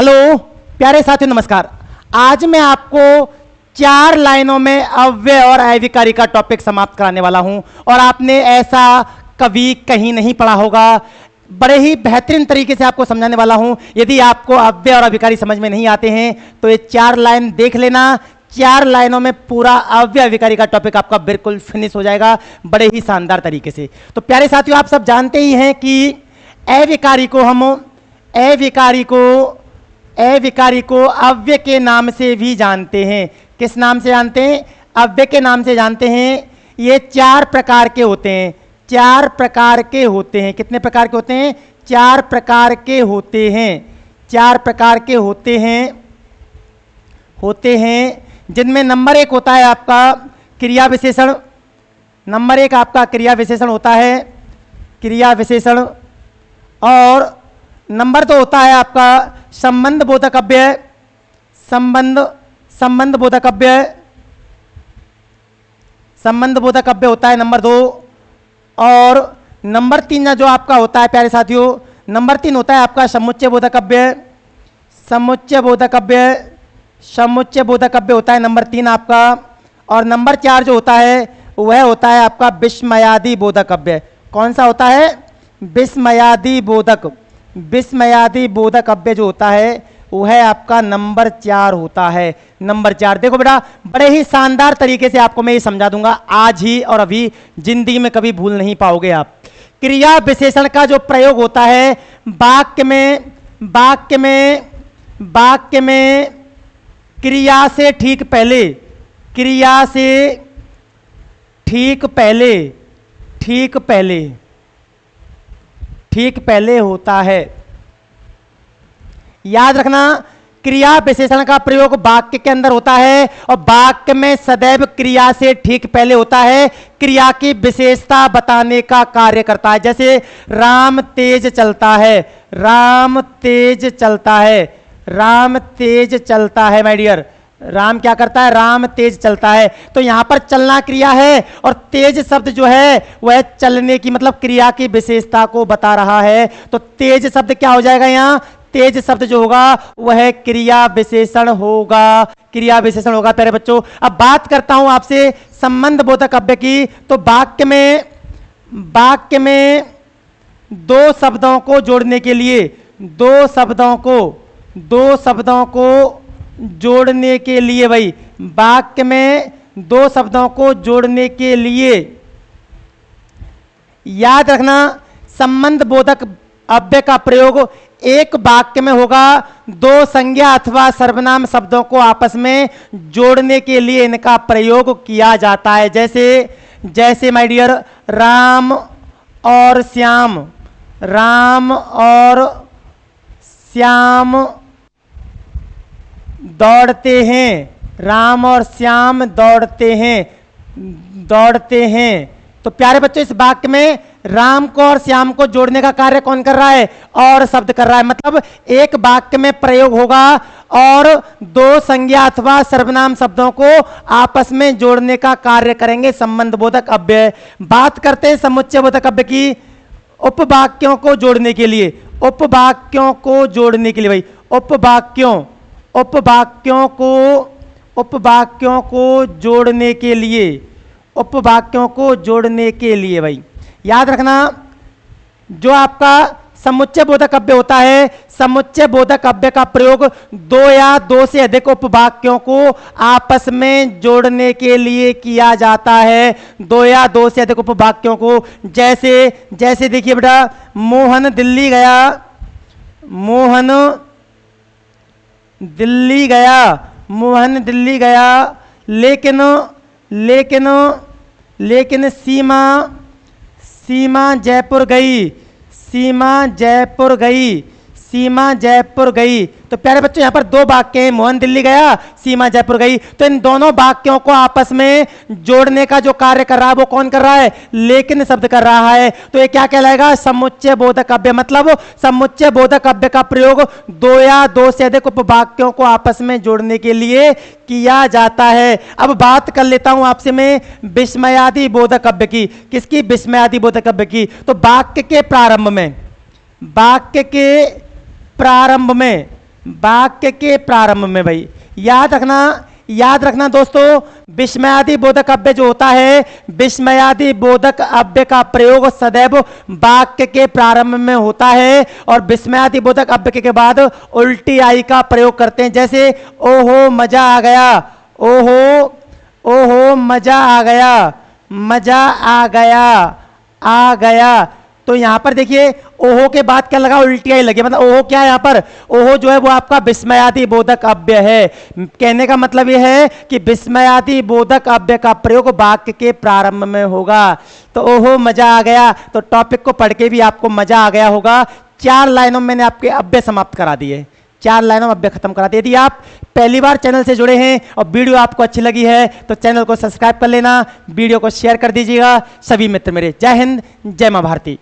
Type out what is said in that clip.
Hello प्यारे साथियों, नमस्कार। आज मैं आपको 4 लाइनों में अव्यय और अविकारी का टॉपिक समाप्त कराने वाला हूं और आपने ऐसा कभी कहीं नहीं पढ़ा होगा। बड़े ही बेहतरीन तरीके से आपको समझाने वाला हूं। यदि आपको अव्यय और अविकारी समझ में नहीं आते हैं तो ये 4 लाइन देख लेना। 4 लाइनों में पूरा अव्यय अविकारी का टॉपिक आपका बिल्कुल फिनिश हो जाएगा बड़े ही शानदार तरीके से। तो प्यारे साथियों, आप सब जानते ही हैं कि अविकारी को अव्यय के नाम से भी जानते हैं। किस नाम से जानते हैं? अव्यय के नाम से जानते हैं। ये 4 प्रकार के होते हैं। 4 प्रकार के होते हैं। कितने प्रकार के होते हैं? 4 प्रकार के होते हैं। 4 प्रकार के होते हैं जिनमें नंबर 1 होता है आपका क्रिया विशेषण। नंबर 1 आपका क्रिया विशेषण होता है, क्रिया विशेषण। और नंबर 2 होता है आपका संबंध बोधक अव्यय। संबंध बोधक अव्यय होता है नंबर 2। और नंबर 3 जो आपका होता है प्यारे साथियों, नंबर 3 होता है आपका समुच्चय बोधक अव्यय। समुच्चय बोधक अव्यय होता है नंबर 3 आपका। और नंबर 4 जो होता है वह होता है आपका विस्मयादि बोधक अव्यय। कौन सा होता है? विस्मयादि बोधक अव्यय जो होता है वह आपका नंबर 4 होता है। नंबर 4 देखो बेटा, बड़े ही शानदार तरीके से आपको मैं ये समझा दूंगा आज ही और अभी, जिंदगी में कभी भूल नहीं पाओगे आप। क्रिया विशेषण का जो प्रयोग होता है वाक्य में क्रिया से ठीक पहले होता है। याद रखना, क्रिया विशेषण का प्रयोग वाक्य के अंदर होता है और वाक्य में सदैव क्रिया से ठीक पहले होता है। क्रिया की विशेषता बताने का कार्य करता है। जैसे राम तेज चलता है माय डियर। राम क्या करता है? राम तेज चलता है। तो यहां पर चलना क्रिया है और तेज शब्द जो है वह चलने की मतलब क्रिया की विशेषता को बता रहा है। तो तेज शब्द क्या हो जाएगा? यहां तेज शब्द जो होगा वह क्रिया विशेषण होगा। प्यारे बच्चों, अब बात करता हूं आपसे संबंध बोधक अव्यय की। तो वाक्य में 2 शब्दों को जोड़ने के लिए 2 शब्दों को जोड़ने के लिए भाई, वाक्य में 2 शब्दों को जोड़ने के लिए याद रखना, संबंध बोधक अव्यय का प्रयोग एक वाक्य में होगा। 2 संज्ञा अथवा सर्वनाम शब्दों को आपस में जोड़ने के लिए इनका प्रयोग किया जाता है। जैसे माय डियर, राम और श्याम दौड़ते हैं। तो प्यारे बच्चों, इस वाक्य में राम को और श्याम को जोड़ने का कार्य कौन कर रहा है? और शब्द कर रहा है। मतलब एक वाक्य में प्रयोग होगा और 2 संज्ञा अथवा सर्वनाम शब्दों को आपस में जोड़ने का कार्य करेंगे संबंध बोधक अव्यय। बात करते हैं समुच्चय बोधक अव्यय की। उपवाक्यों को जोड़ने के लिए भाई, उपवाक्यों को जोड़ने के लिए भाई, याद रखना, जो आपका समुच्चय बोधक अव्यय होता है, समुच्चय बोधक अव्यय का प्रयोग 2 या 2 से अधिक उपवाक्यों को आपस में जोड़ने के लिए किया जाता है। 2 या 2 से अधिक उपवाक्यों को। जैसे देखिए बेटा, मोहन दिल्ली गया लेकिन सीमा जयपुर गई। तो प्यारे बच्चों, यहां पर 2 वाक्य हैं, मोहन दिल्ली गया, सीमा जयपुर गई। तो इन दोनों वाक्यों को आपस में जोड़ने का जो कार्य कर रहा है वो कौन कर रहा है? लेकिन शब्द कर रहा है। तो ये क्या कहलाएगा? समुच्चय बोधक अव्यय। मतलब समुच्चय बोधक अव्यय का प्रयोग 2 या 2 से अधिक उपवाक्यों को आपस में जोड़ने के लिए किया जाता है। अब बात कर लेता हूं आपसे मैं विस्मयादि बोधक अव्यय की। किसकी? विस्मयादि बोधक अव्यय की। तो वाक्य के प्रारंभ में वाक्य के प्रारंभ में भाई याद रखना दोस्तों, विस्मयादि बोधक अव्यय जो होता है, विस्मयादि बोधक अव्यय का प्रयोग सदैव वाक्य के प्रारंभ में होता है और विस्मयादि बोधक अव्यय के बाद उल्टी आई का प्रयोग करते हैं। जैसे ओहो मजा आ गया, ओहो मजा आ गया, आ गया। तो यहां पर देखिए ओहो के बाद क्या लगा, उल्टी आई लगी, मतलब ओहो क्या है यहां पर, ओहो जो है वो आपका विस्मयादि बोधक अव्यय है। कहने का मतलब यह है कि विस्मयादि बोधक अव्यय का प्रयोग वाक्य के प्रारंभ में होगा। तो ओहो मजा आ गया, तो टॉपिक को पढ़ के भी आपको मजा आ गया होगा। 4 लाइनों में मैंने आपके अव्यय समाप्त करा दिए, 4 लाइनों में अव्यय खत्म करा दिए। यदि आप पहली बार चैनल से जुड़े हैं और वीडियो आपको अच्छी लगी है तो चैनल को सब्सक्राइब कर लेना, वीडियो को शेयर कर दीजिएगा सभी मित्र मेरे। जय हिंद, जय मां भारती।